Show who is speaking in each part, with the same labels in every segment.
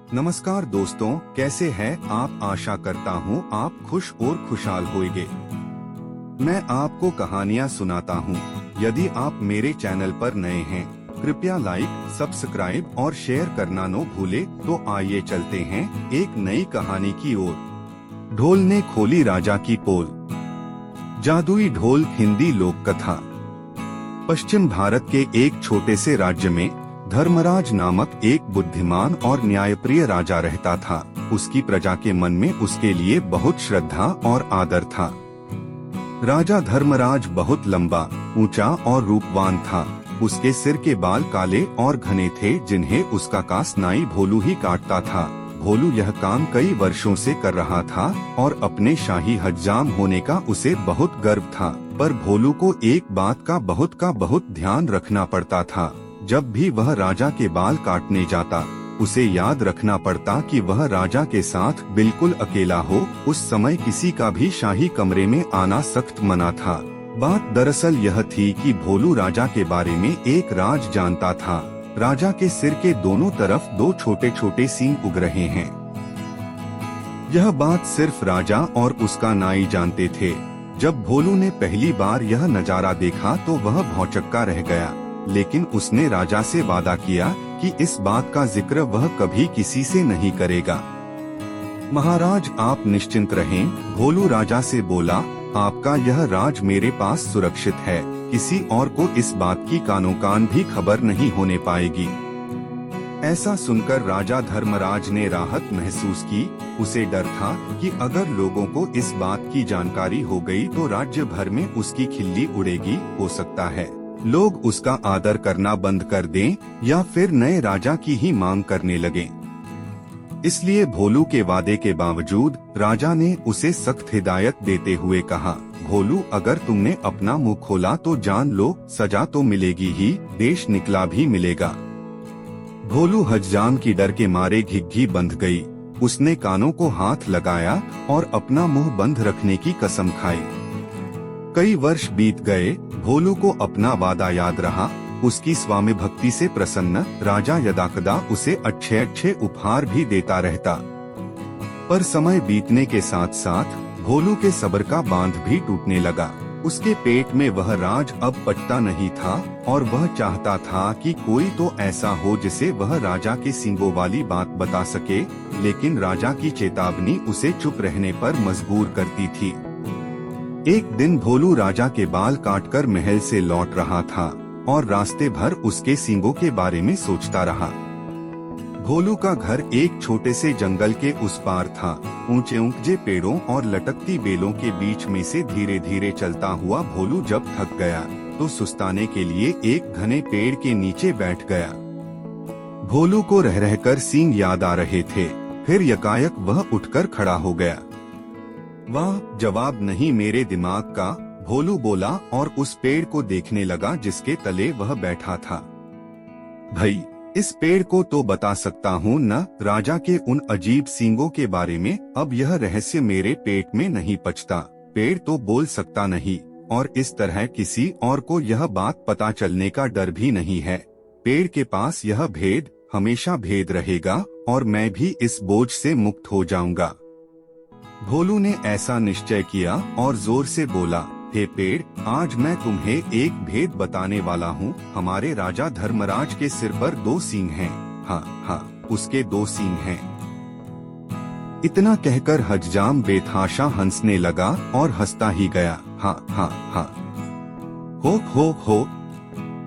Speaker 1: नमस्कार दोस्तों, कैसे हैं आप। आशा करता हूँ आप खुश और खुशहाल होंगे। मैं आपको कहानियाँ सुनाता हूँ। यदि आप मेरे चैनल पर नए हैं, कृपया लाइक, सब्सक्राइब और शेयर करना न भूले। तो आइए चलते हैं एक नई कहानी की ओर। ढोल ने खोली राजा की पोल। जादुई ढोल हिंदी लोक कथा। पश्चिम भारत के एक छोटे से राज्य में धर्मराज नामक एक बुद्धिमान और न्यायप्रिय राजा रहता था। उसकी प्रजा के मन में उसके लिए बहुत श्रद्धा और आदर था। राजा धर्मराज बहुत लंबा, ऊंचा और रूपवान था। उसके सिर के बाल काले और घने थे, जिन्हें उसका कास नाई भोलू ही काटता था। भोलू यह काम कई वर्षों से कर रहा था और अपने शाही हज्जाम होने का उसे बहुत गर्व था। पर भोलू को एक बात का बहुत ध्यान रखना पड़ता था। जब भी वह राजा के बाल काटने जाता, उसे याद रखना पड़ता कि वह राजा के साथ बिल्कुल अकेला हो। उस समय किसी का भी शाही कमरे में आना सख्त मना था। बात दरअसल यह थी कि भोलू राजा के बारे में एक राज जानता था। राजा के सिर के दोनों तरफ दो छोटे छोटे सींग उग रहे हैं। यह बात सिर्फ राजा और उसका नाई जानते थे। जब भोलू ने पहली बार यह नजारा देखा तो वह भौचक्का रह गया, लेकिन उसने राजा से वादा किया कि इस बात का जिक्र वह कभी किसी से नहीं करेगा। महाराज, आप निश्चिंत रहें, भोलू राजा से बोला। आपका यह राज मेरे पास सुरक्षित है। किसी और को इस बात की कानो कान भी खबर नहीं होने पाएगी। ऐसा सुनकर राजा धर्मराज ने राहत महसूस की। उसे डर था कि अगर लोगों को इस बात की जानकारी हो गई तो राज्य भर में उसकी खिल्ली उड़ेगी। हो सकता है लोग उसका आदर करना बंद कर दें या फिर नए राजा की ही मांग करने लगें। इसलिए भोलू के वादे के बावजूद राजा ने उसे सख्त हिदायत देते हुए कहा, भोलू, अगर तुमने अपना मुंह खोला तो जान लो, सजा तो मिलेगी ही, देश निकला भी मिलेगा। भोलू हज्जाम की डर के मारे घिघी बंध गई। उसने कानों को हाथ लगाया और अपना मुंह बंद रखने की कसम खाई। कई वर्ष बीत गए। भोलू को अपना वादा याद रहा। उसकी स्वामी भक्ति से प्रसन्न राजा यदाकदा उसे अच्छे उपहार भी देता रहता। पर समय बीतने के साथ साथ भोलू के सब्र का बांध भी टूटने लगा। उसके पेट में वह राज अब पचता नहीं था और वह चाहता था कि कोई तो ऐसा हो जिसे वह राजा के सींगों वाली बात बता सके, लेकिन राजा की चेतावनी उसे चुप रहने पर मजबूर करती थी। एक दिन भोलू राजा के बाल काटकर महल से लौट रहा था और रास्ते भर उसके सींगों के बारे में सोचता रहा। भोलू का घर एक छोटे से जंगल के उस पार था। ऊंचे ऊंचे पेड़ों और लटकती बेलों के बीच में से धीरे धीरे चलता हुआ भोलू जब थक गया तो सुस्ताने के लिए एक घने पेड़ के नीचे बैठ गया। भोलू को रह रहकर सींग याद आ रहे थे। फिर यकायक वह उठकर खड़ा हो गया। वाह, जवाब नहीं मेरे दिमाग का, भोलू बोला और उस पेड़ को देखने लगा जिसके तले वह बैठा था। भाई, इस पेड़ को तो बता सकता हूँ न, राजा के उन अजीब सींगों के बारे में। अब यह रहस्य मेरे पेट में नहीं पचता। पेड़ तो बोल सकता नहीं और इस तरह किसी और को यह बात पता चलने का डर भी नहीं है। पेड़ के पास यह भेद हमेशा भेद रहेगा और मैं भी इस बोझ से मुक्त हो जाऊंगा। भोलू ने ऐसा निश्चय किया और जोर से बोला, हे पेड़, आज मैं तुम्हें एक भेद बताने वाला हूँ। हमारे राजा धर्मराज के सिर पर दो सींग हैं। हाँ, उसके दो सींग हैं। इतना कहकर हज्जाम बेतहाशा हंसने लगा और हंसता ही गया। हाँ। हो।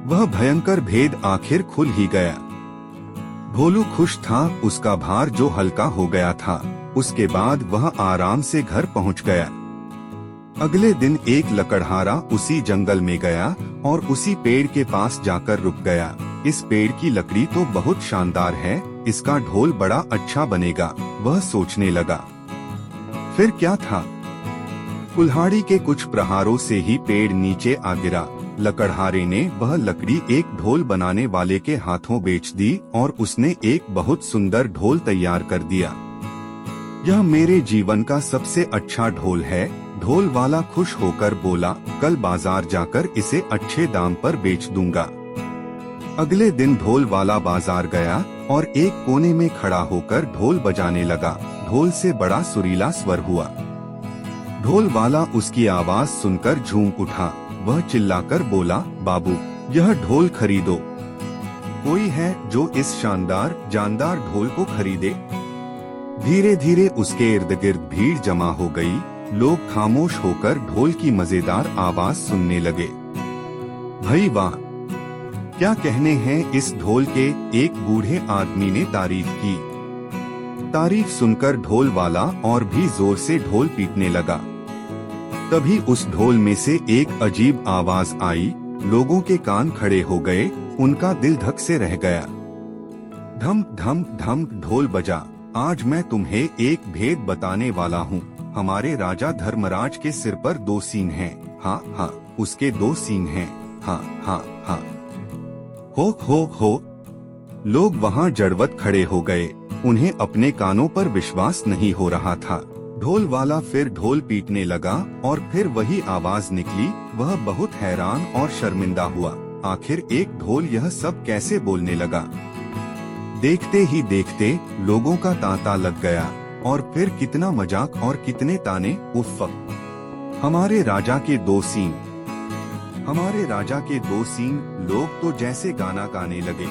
Speaker 1: वह भयंकर भेद आखिर खुल ही गया। भोलू खुश था। उसका भार जो हल्का हो गया था। उसके बाद वह आराम से घर पहुंच गया। अगले दिन एक लकड़हारा उसी जंगल में गया और उसी पेड़ के पास जाकर रुक गया। इस पेड़ की लकड़ी तो बहुत शानदार है, इसका ढोल बड़ा अच्छा बनेगा, वह सोचने लगा। फिर क्या था, कुल्हाड़ी के कुछ प्रहारों से ही पेड़ नीचे आ गिरा। लकड़हारे ने वह लकड़ी एक ढोल बनाने वाले के हाथों बेच दी और उसने एक बहुत सुंदर ढोल तैयार कर दिया। यह मेरे जीवन का सबसे अच्छा ढोल है, ढोल वाला खुश होकर बोला। कल बाजार जाकर इसे अच्छे दाम पर बेच दूंगा। अगले दिन ढोल वाला बाजार गया और एक कोने में खड़ा होकर ढोल बजाने लगा। ढोल से बड़ा सुरीला स्वर हुआ। ढोल वाला उसकी आवाज सुनकर झूम उठा। वह चिल्लाकर बोला, बाबू, यह ढोल खरीदो। कोई है जो इस शानदार जानदार ढोल को खरीदे? धीरे धीरे उसके इर्द गिर्द भीड़ जमा हो गई। लोग खामोश होकर ढोल की मजेदार आवाज सुनने लगे। भाई वाह, क्या कहने हैं इस ढोल के, एक बूढ़े आदमी ने तारीफ की। तारीफ सुनकर ढोल वाला और भी जोर से ढोल पीटने लगा। तभी उस ढोल में से एक अजीब आवाज आई। लोगों के कान खड़े हो गए, उनका दिल धक से रह गया। धम धम धम ढोल बजा। आज मैं तुम्हें एक भेद बताने वाला हूँ। हमारे राजा धर्मराज के सिर पर 2 सींग हैं। हाँ हाँ, उसके 2 सींग हैं। हाँ हाँ हाँ। हो। लोग वहाँ जड़वत खड़े हो गए। उन्हें अपने कानों पर विश्वास नहीं हो रहा था। ढोल वाला फिर ढोल पीटने लगा और फिर वही आवाज निकली। वह बहुत हैरान और शर्मिंदा हुआ। आखिर एक ढोल यह सब कैसे बोलने लगा? देखते ही देखते लोगों का तांता लग गया। और फिर कितना मजाक और कितने ताने। उफ़, हमारे राजा के 2 सींग, हमारे राजा के 2 सींग। लोग तो जैसे गाना गाने लगे।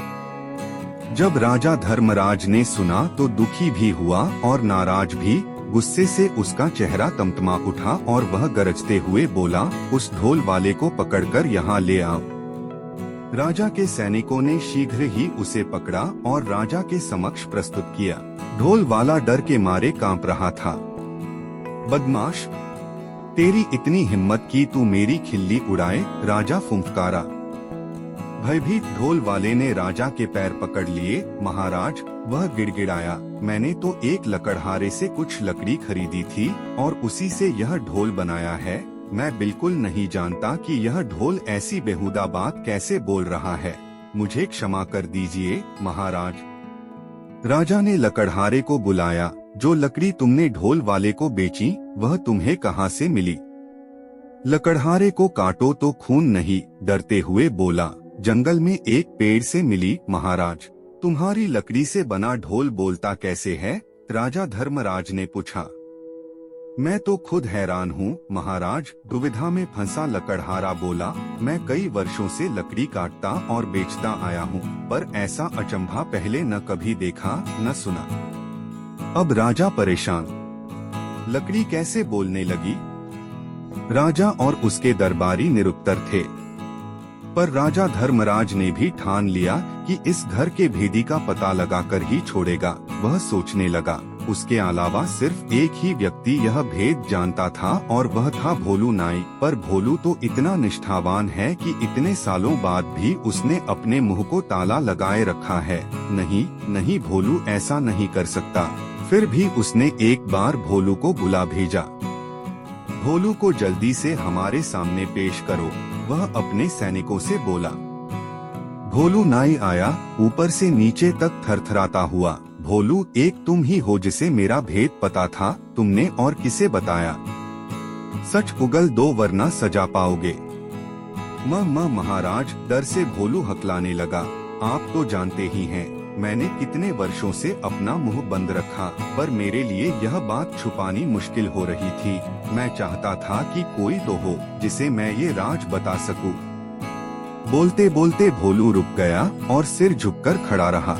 Speaker 1: जब राजा धर्मराज ने सुना तो दुखी भी हुआ और नाराज भी। गुस्से से उसका चेहरा तमतमा उठा और वह गरजते हुए बोला, उस ढोल वाले को पकड़कर यहाँ ले आओ। राजा के सैनिकों ने शीघ्र ही उसे पकड़ा और राजा के समक्ष प्रस्तुत किया। ढोल वाला डर के मारे कांप रहा था। बदमाश, तेरी इतनी हिम्मत की तू मेरी खिल्ली उड़ाए? राजा फुंफकारा। भयभीत ढोल वाले ने राजा के पैर पकड़ लिए। महाराज, वह गिड़गिड़ाया, मैंने तो एक लकड़हारे से कुछ लकड़ी खरीदी थी और उसी से यह ढोल बनाया है। मैं बिल्कुल नहीं जानता कि यह ढोल ऐसी बेहुदा बात कैसे बोल रहा है। मुझे क्षमा कर दीजिए महाराज। राजा ने लकड़हारे को बुलाया। जो लकड़ी तुमने ढोल वाले को बेची, वह तुम्हें कहाँ से मिली? लकड़हारे को काटो तो खून नहीं, डरते हुए बोला। जंगल में एक पेड़ से मिली महाराज। तुम्हारी लकड़ी से बना ढोल बोलता कैसे है? राजा धर्मराज ने पूछा। मैं तो खुद हैरान हूँ महाराज, दुविधा में फंसा लकड़हारा बोला। मैं कई वर्षों से लकड़ी काटता और बेचता आया हूँ, पर ऐसा अचंभा पहले न कभी देखा न सुना। अब राजा परेशान। लकड़ी कैसे बोलने लगी? राजा और उसके दरबारी निरुत्तर थे। पर राजा धर्मराज ने भी ठान लिया कि इस घर के भेदी का पता लगाकर ही छोड़ेगा। वह सोचने लगा, उसके अलावा सिर्फ एक ही व्यक्ति यह भेद जानता था और वह था भोलू नाई। पर भोलू तो इतना निष्ठावान है कि इतने सालों बाद भी उसने अपने मुंह को ताला लगाए रखा है। नहीं, भोलू ऐसा नहीं कर सकता। फिर भी उसने एक बार भोलू को बुला भेजा। भोलू को जल्दी से हमारे सामने पेश करो, वह अपने सैनिकों से बोला। भोलू नाई आया, ऊपर से नीचे तक थरथराता हुआ। भोलू, एक तुम ही हो जिसे मेरा भेद पता था, तुमने और किसे बताया? सच उगल दो वरना सजा पाओगे। महाराज, डर से भोलू हकलाने लगा। आप तो जानते ही हैं, मैंने कितने वर्षों से अपना मुंह बंद रखा, पर मेरे लिए यह बात छुपानी मुश्किल हो रही थी। मैं चाहता था कि कोई तो हो जिसे मैं ये राज बता सकूं। बोलते बोलते भोलू रुक गया और सिर झुककर खड़ा रहा।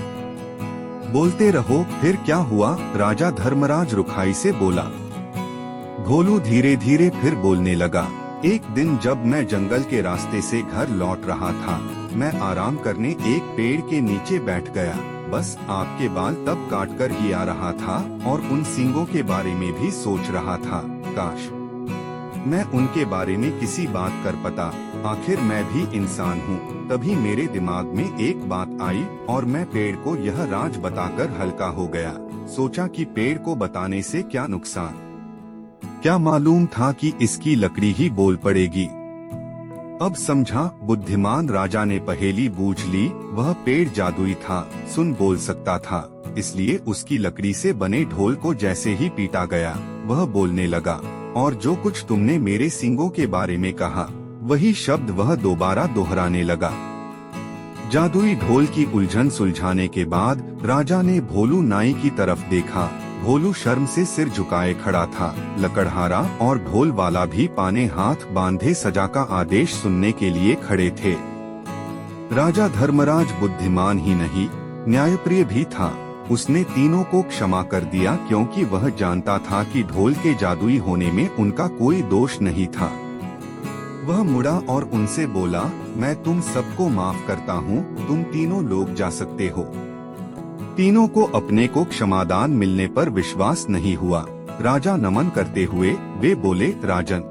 Speaker 1: बोलते रहो, फिर क्या हुआ? राजा धर्मराज रुखाई से बोला। भोलू धीरे धीरे फिर बोलने लगा। एक दिन जब मैं जंगल के रास्ते से घर लौट रहा था, मैं आराम करने एक पेड़ के नीचे बैठ गया। बस आपके बाल तब काट कर ही आ रहा था और उन सींगों के बारे में भी सोच रहा था। काश मैं उनके बारे में किसी बात कर पाता, आखिर मैं भी इंसान हूँ। तभी मेरे दिमाग में एक बात आई और मैं पेड़ को यह राज बताकर हल्का हो गया। सोचा कि पेड़ को बताने से क्या नुकसान, क्या मालूम था कि इसकी लकड़ी ही बोल पड़ेगी। अब समझा, बुद्धिमान राजा ने पहेली बूझ ली। वह पेड़ जादुई था, सुन बोल सकता था, इसलिए उसकी लकड़ी से बने ढोल को जैसे ही पीटा गया, वह बोलने लगा। और जो कुछ तुमने मेरे सींगों के बारे में कहा, वही शब्द वह दोबारा दोहराने लगा। जादुई ढोल की उलझन सुलझाने के बाद राजा ने भोलू नाई की तरफ देखा। भोलू शर्म से सिर झुकाए खड़ा था। लकड़हारा और ढोल वाला भी पाने हाथ बांधे सजा का आदेश सुनने के लिए खड़े थे। राजा धर्मराज बुद्धिमान ही नहीं, न्यायप्रिय भी था। उसने तीनों को क्षमा कर दिया क्योंकि वह जानता था कि ढोल के जादुई होने में उनका कोई दोष नहीं था। वह मुड़ा और उनसे बोला, मैं तुम सबको माफ करता हूँ, तुम तीनों लोग जा सकते हो। तीनों को अपने को क्षमादान मिलने पर विश्वास नहीं हुआ। राजा नमन करते हुए वे बोले, राजन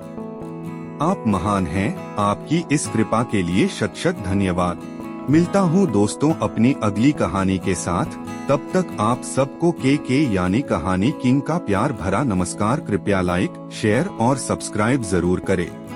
Speaker 1: आप महान हैं, आपकी इस कृपा के लिए शत शत धन्यवाद। मिलता हूँ दोस्तों अपनी अगली कहानी के साथ। तब तक आप सबको के यानी कहानी किंग का प्यार भरा नमस्कार। कृपया लाइक, शेयर और सब्सक्राइब जरूर करें।